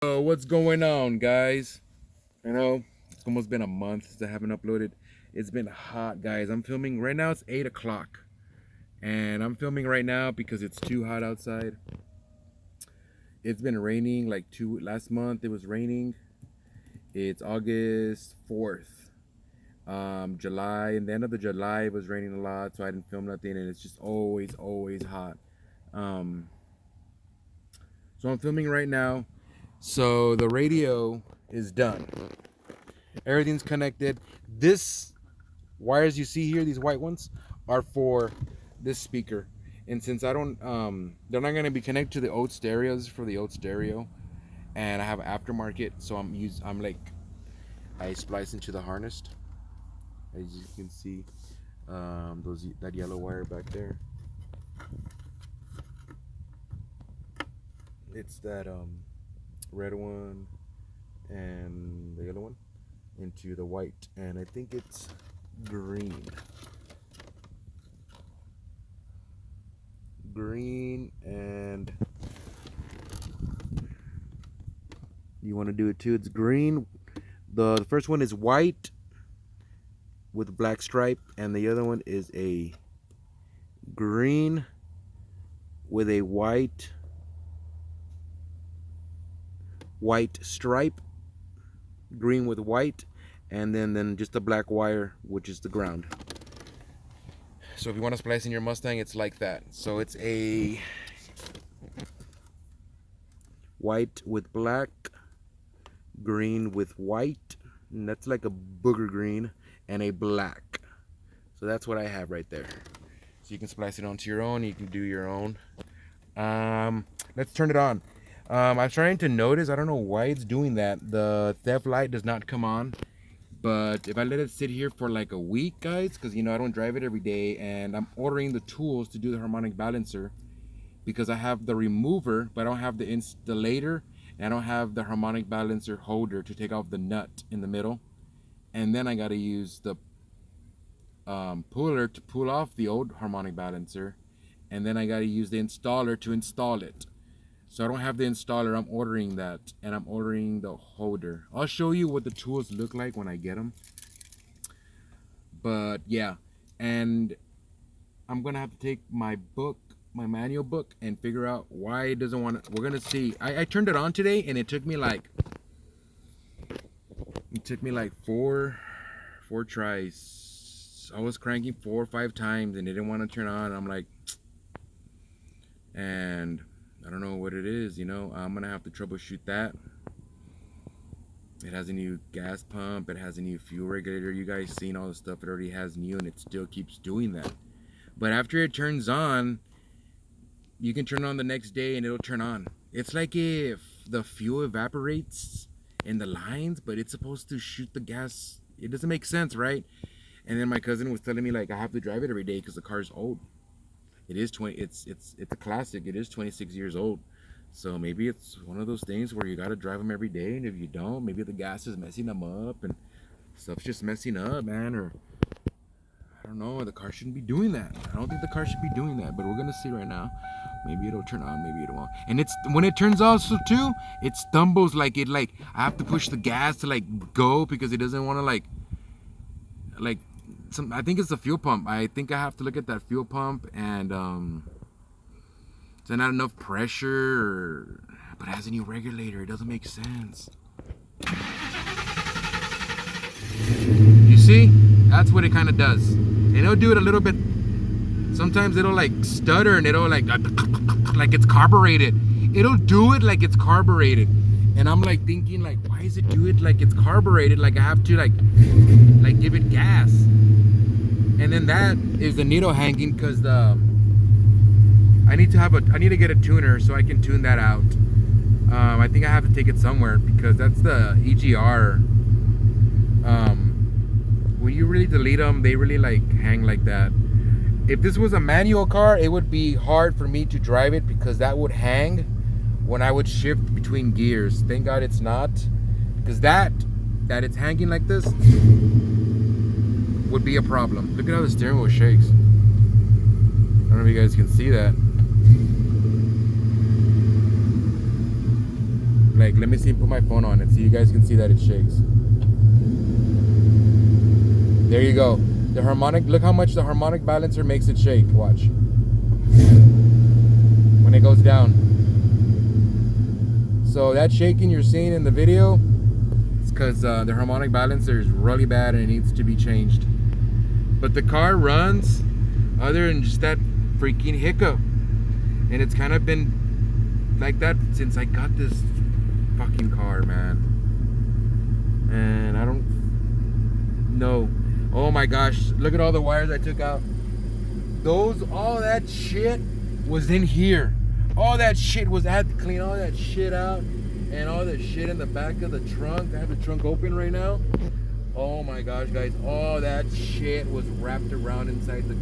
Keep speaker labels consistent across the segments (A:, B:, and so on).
A: What's going on, guys? I know it's almost been a month since I haven't uploaded. It's been hot, guys. I'm filming right now. It's 8 o'clock, and I'm filming right now because it's too hot outside. It's been raining like last month. It was raining. It's August 4th. July, and the end of the July it was raining a lot, so I didn't film nothing, and it's just always hot. So I'm filming right now. So the radio is done. Everything's connected. This wires you see here, these white ones, are for this speaker. And since I don't, they're not gonna be connected to the old stereo. This is for the old stereo, and I have aftermarket, so I splice into the harness. As you can see, that yellow wire back there. It's that red one and the yellow one into the white, and I think it's green and you want to do it too. It's green. The first one is white with black stripe, and the other one is a green with a white stripe, green with white, and then just a black wire, which is the ground. So if you want to splice in your Mustang, it's like that. So it's a white with black, green with white, and that's like a booger green, and a black. So that's what I have right there. So you can splice it onto your own. You can do your own. Let's turn it on. I'm trying to notice, I don't know why it's doing that. The theft light does not come on. But if I let it sit here for like a week, guys, because I don't drive it every day, and I'm ordering the tools to do the harmonic balancer, because I have the remover, but I don't have the installator, and I don't have the harmonic balancer holder to take off the nut in the middle. And then I got to use the puller to pull off the old harmonic balancer, and then I got to use the installer to install it. So I don't have the installer. I'm ordering that, and I'm ordering the holder. I'll show you what the tools look like when I get them. But yeah, and I'm gonna have to take my manual book, and figure out why it doesn't want to. We're gonna see. I turned it on today, and it took me like four tries. I was cranking 4 or 5 times, and it didn't want to turn on. I'm like, and I don't know what it is, I'm gonna have to troubleshoot that. It has a new gas pump, it has a new fuel regulator. You guys seen all the stuff it already has new, and it still keeps doing that. But after it turns on, you can turn it on the next day and it'll turn on. It's like if the fuel evaporates in the lines, but it's supposed to shoot the gas. It doesn't make sense, right? And then my cousin was telling me, like, I have to drive it every day because the car's old. It is it's a classic. It is 26 years old. So maybe it's one of those things where you got to drive them every day, and if you don't, maybe the gas is messing them up and stuff's just messing up, man. Or I don't know, the car shouldn't be doing that. I don't think the car should be doing that, but we're gonna see right now. Maybe it'll turn on, maybe it won't. And it's when it turns off, so too, it stumbles, like I have to push the gas to like go, because it doesn't want to like I think it's the fuel pump. I think I have to look at that fuel pump, and there's not enough pressure, but it has a new regulator. It doesn't make sense. You see? That's what it kind of does. And it'll do it a little bit. Sometimes it'll like stutter, and it'll like it's carbureted. It'll do it like it's carbureted. And I'm like thinking, like, why does it do it like it's carbureted? Like I have to like give it gas. And then that is the needle hanging, because I need to get a tuner so I can tune that out. I think I have to take it somewhere, because that's the EGR. When you really delete them, they really like hang like that. If this was a manual car, it would be hard for me to drive it, because that would hang when I would shift between gears. Thank God it's not, because that it's hanging like this would be a problem. Look at how the steering wheel shakes. I don't know if you guys can see that. Like, let me see, put my phone on it so you guys can see that it shakes. There you go. The harmonic, look how much the harmonic balancer makes it shake. Watch. When it goes down. So that shaking you're seeing in the video, it's because the harmonic balancer is really bad and it needs to be changed. But the car runs other than just that freaking hiccup. And it's kind of been like that since I got this fucking car, man. And I don't know. Oh my gosh, look at all the wires I took out. All that shit was in here. All that shit was, I had to clean all that shit out. And all the shit in the back of the trunk. I have the trunk open right now. Oh my gosh, guys, all that shit was wrapped around inside the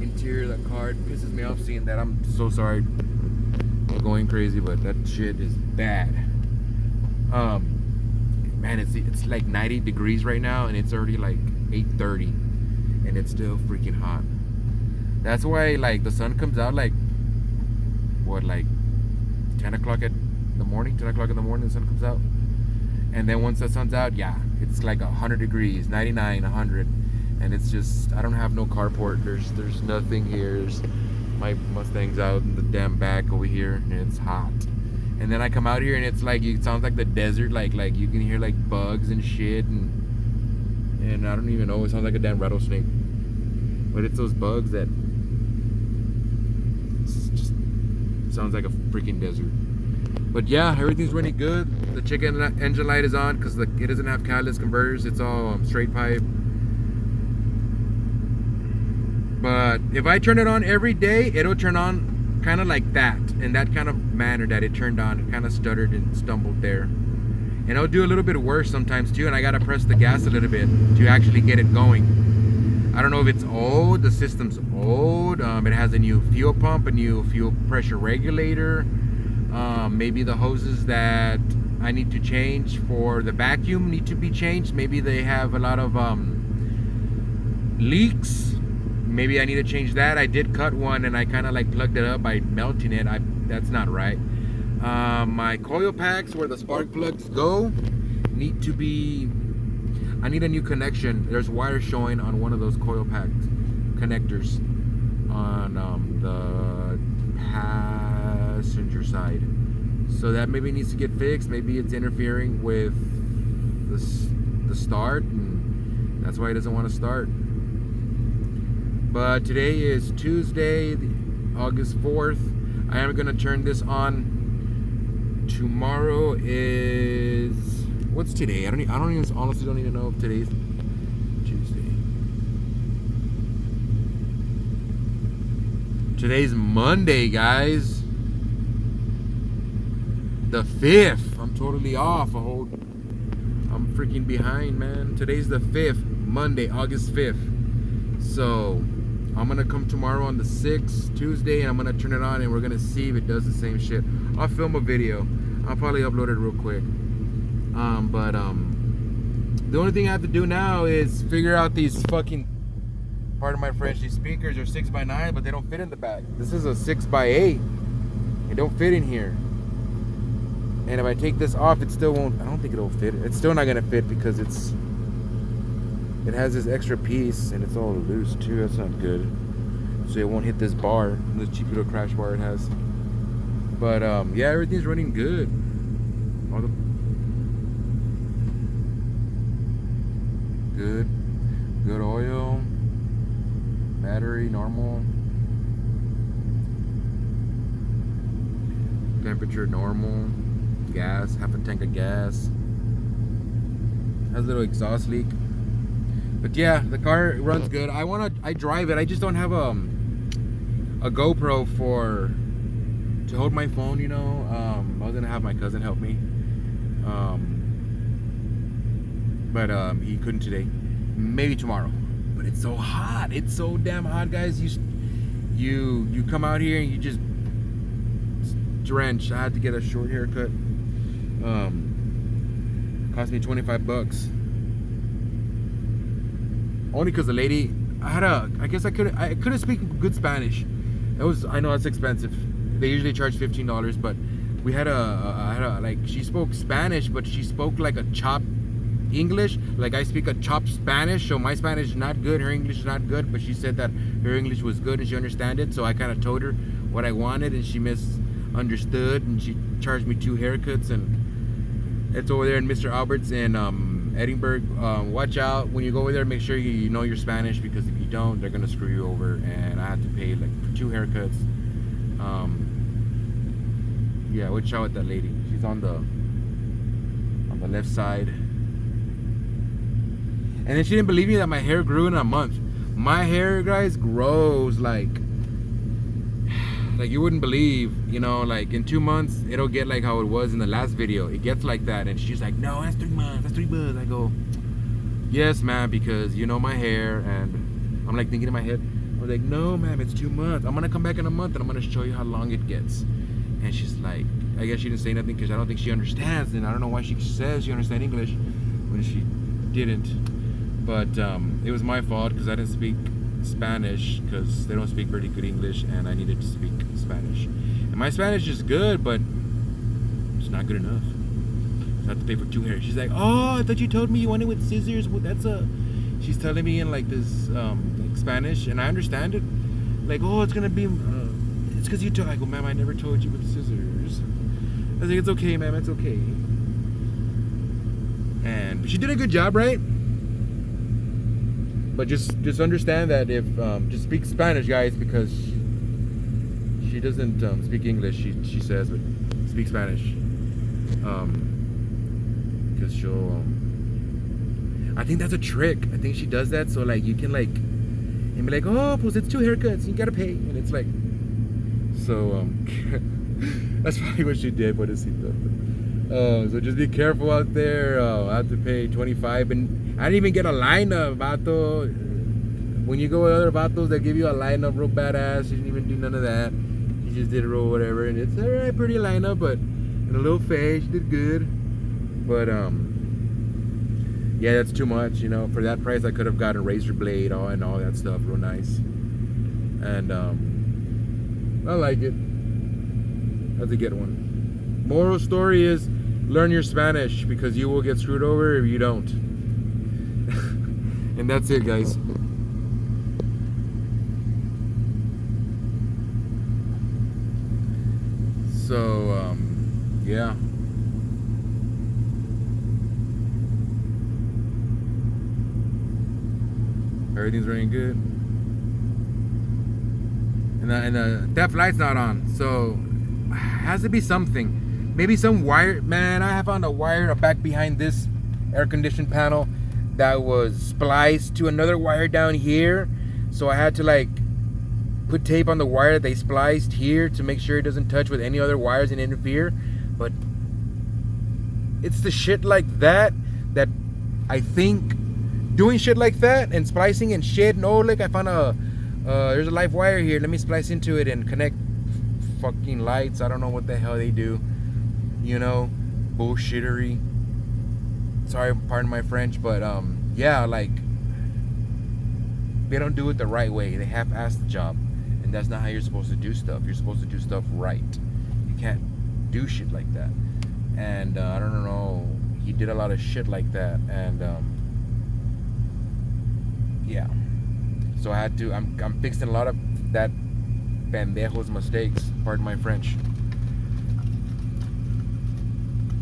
A: interior of the car. It pisses me off seeing that. I'm so sorry for going crazy, but that shit is bad. Man, it's like 90 degrees right now, and it's already like 8:30, and it's still freaking hot. That's why, like, the sun comes out like what, like 10 o'clock in the morning. 10 o'clock in the morning, the sun comes out, and then once the sun's out, yeah, it's like 100 degrees, 99, 100, and it's just, I don't have no carport. There's nothing here. My Mustang's out in the damn back over here, and it's hot. And then I come out here, and it's like, it sounds like the desert. Like you can hear like bugs and shit, and I don't even know. It sounds like a damn rattlesnake, but it's those bugs that just sounds like a freaking desert. But yeah, everything's running good. The check engine light is on because it doesn't have catalyst converters. It's all straight pipe. But if I turn it on every day, it'll turn on kind of like that, in that kind of manner that it turned on. It kind of stuttered and stumbled there, and it'll do a little bit worse sometimes too, and I gotta press the gas a little bit to actually get it going. I don't know if it's old, the system's old, it has a new fuel pump, a new fuel pressure regulator, maybe the hoses that I need to change for the vacuum need to be changed. Maybe they have a lot of leaks. Maybe I need to change that. I did cut one, and I kind of like plugged it up by melting it. That's not right. My coil packs where the spark plugs go need to be, I need a new connection. There's wires showing on one of those coil pack connectors on the passenger side. So that maybe needs to get fixed. Maybe it's interfering with the start, and that's why it doesn't want to start. But today is Tuesday, August 4th. I am gonna turn this on. Tomorrow is, what's today? I honestly don't even know if today's Tuesday. Today's Monday, guys. The 5th. I'm totally off. I'm freaking behind, man. Today's the 5th, Monday, August 5th. So I'm gonna come tomorrow on the 6th, Tuesday, and I'm gonna turn it on, and we're gonna see if it does the same shit. I'll film a video. I'll probably upload it real quick. The only thing I have to do now is figure out these fucking, pardon my French, these speakers are 6x9, but they don't fit in the back. This is a 6x8. It don't fit in here. And if I take this off, it still won't, I don't think it'll fit. It's still not gonna fit because it has this extra piece, and it's all loose too. That's not good. So it won't hit this bar, this cheap little crash bar it has. But yeah, everything's running good. All the good oil, battery normal, temperature normal, gas, half a tank of gas. Has a little exhaust leak. But yeah, the car runs good. I drive it. I just don't have a GoPro to hold my phone, you know. I was gonna have my cousin help me. But he couldn't today. Maybe tomorrow. But it's so hot. It's so damn hot, guys. You come out here and you just drenched. I had to get a short haircut. Cost me $25. Only because the lady, I guess I couldn't speak good Spanish. I know it's expensive. They usually charge $15, but we had like, she spoke Spanish, but she spoke like a chopped English. Like I speak a chopped Spanish, so my Spanish is not good, her English is not good, but she said that her English was good and she understood it. So I kind of told her what I wanted, and she misunderstood, and she charged me 2 haircuts. And it's over there in Mr. Albert's in Edinburgh. Watch out when you go over there. Make sure you know your Spanish, because if you don't, they're gonna screw you over. And I had to pay like for 2 haircuts. Yeah, watch out with that lady. She's on the left side. And then she didn't believe me that my hair grew in a month. My hair, guys, grows like you wouldn't believe, you know, like in 2 months it'll get like how it was in the last video. It gets like that. And she's like, no, that's 3 months, that's 3 months. I go, yes, ma'am, because you know my hair. And I'm like thinking in my head, I was like, no, ma'am, it's 2 months. I'm gonna come back in a month and I'm gonna show you how long it gets. And she's like, I guess she didn't say nothing because I don't think she understands, and I don't know why she says she understands English when she didn't. But it was my fault because I didn't speak Spanish, because they don't speak very good English, and I needed to speak Spanish. And my Spanish is good, but it's not good enough. So I have to pay for 2 hairs. She's like, oh, I thought you told me you wanted with scissors. Well, that's a... She's telling me in like this like Spanish, and I understand it. Like, oh, it's gonna be... it's because you told... I go, ma'am, I never told you with scissors. I was like, it's okay, ma'am, it's okay. And she did a good job, right? But just understand that if just speak Spanish, guys, because she doesn't speak English. She says, but speak Spanish. Because she'll. I think that's a trick. I think she does that so like you can like, and be like, oh, pues it's 2 haircuts, you gotta pay, and it's like, so that's probably what she did. What is he doing? So just be careful out there. I have to pay 25, and I didn't even get a lineup, vato. When you go with other vatos, they give you a lineup real badass. She didn't even do none of that. She just did it real whatever, and it's alright, pretty lineup, but in a little face, she did good. But yeah, that's too much, you know. For that price, I could have gotten a razor blade and all that stuff, real nice. And I like it. That's a good one. Moral story is, learn your Spanish, because you will get screwed over if you don't. And that's it, guys. So yeah, everything's running good, and that light's not on, so has to be something. Maybe some wire. Man, I have found a wire back behind this air conditioning panel that was spliced to another wire down here, so I had to like put tape on the wire that they spliced here to make sure it doesn't touch with any other wires and interfere. But it's the shit like that I think doing shit like that and splicing and shit, and oh, look, I found there's a live wire here, let me splice into it and connect fucking lights. I don't know what the hell they do, you know, bullshittery. Sorry, pardon my French, but yeah, like they don't do it the right way. They half-ass the job, and that's not how you're supposed to do stuff. You're supposed to do stuff right. You can't do shit like that. And I don't know, he did a lot of shit like that, and yeah. So I had to. I'm fixing a lot of that pendejo's mistakes. Pardon my French.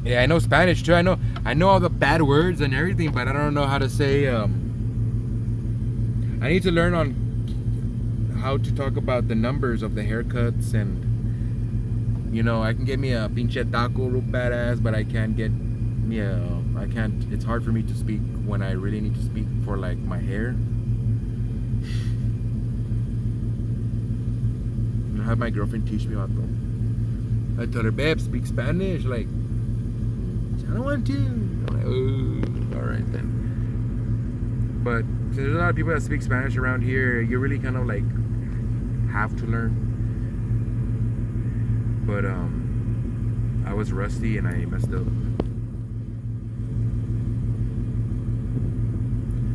A: Yeah, I know Spanish too. I know all the bad words and everything, but I don't know how to say. I need to learn on how to talk about the numbers of the haircuts, and you know, I can get me a pinche taco real badass, but I can't get me I can't. It's hard for me to speak when I really need to speak for like my hair. I have my girlfriend teach me about them. I told her, babe, speak Spanish. Like, I don't want to. I'm like, oh, all right then. But since there's a lot of people that speak Spanish around here, you really kind of like have to learn. But I was rusty and I messed up.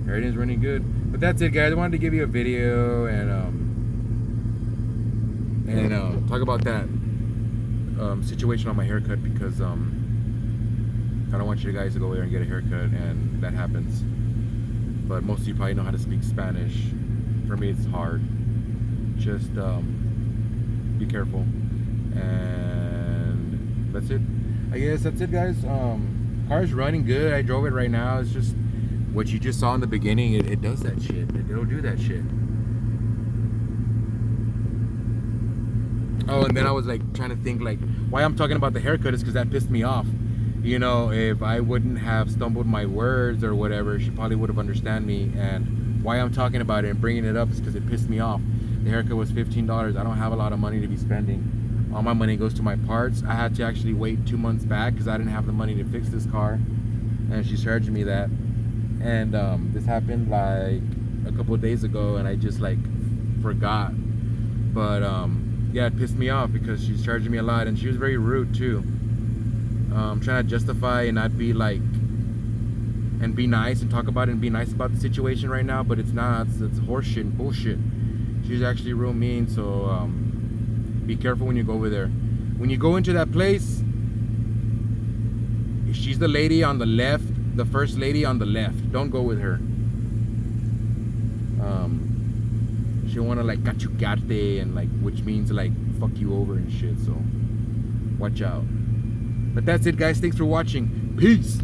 A: Everything's running good. But that's it, guys. I wanted to give you a video and talk about that situation on my haircut because I don't want you guys to go there and get a haircut and that happens. But most of you probably know how to speak Spanish. For me, it's hard. Just be careful. And that's it. I guess that's it, guys. Car's running good. I drove it right now. It's just what you just saw in the beginning. It does that shit. It'll do that shit. Oh, and then I was like trying to think like why I'm talking about the haircut is because that pissed me off. You know, if I wouldn't have stumbled my words or whatever, she probably would have understand me. And why I'm talking about it and bringing it up is because it pissed me off. The haircut was $15. I don't have a lot of money to be spending. All my money goes to my parts. I had to actually wait 2 months back because I didn't have the money to fix this car, and she's charging me that. And this happened like a couple of days ago, and I just like forgot. But yeah, it pissed me off because she's charging me a lot, and she was very rude too. Trying to justify and not be like, and be nice and talk about it and be nice about the situation right now, but it's not. It's horseshit and bullshit. She's actually real mean, so be careful when you go over there. When you go into that place, she's the lady on the left, the first lady on the left. Don't go with her. She'll want to like cachugarte and like, which means like fuck you over and shit, so watch out. But that's it, guys. Thanks for watching. Peace.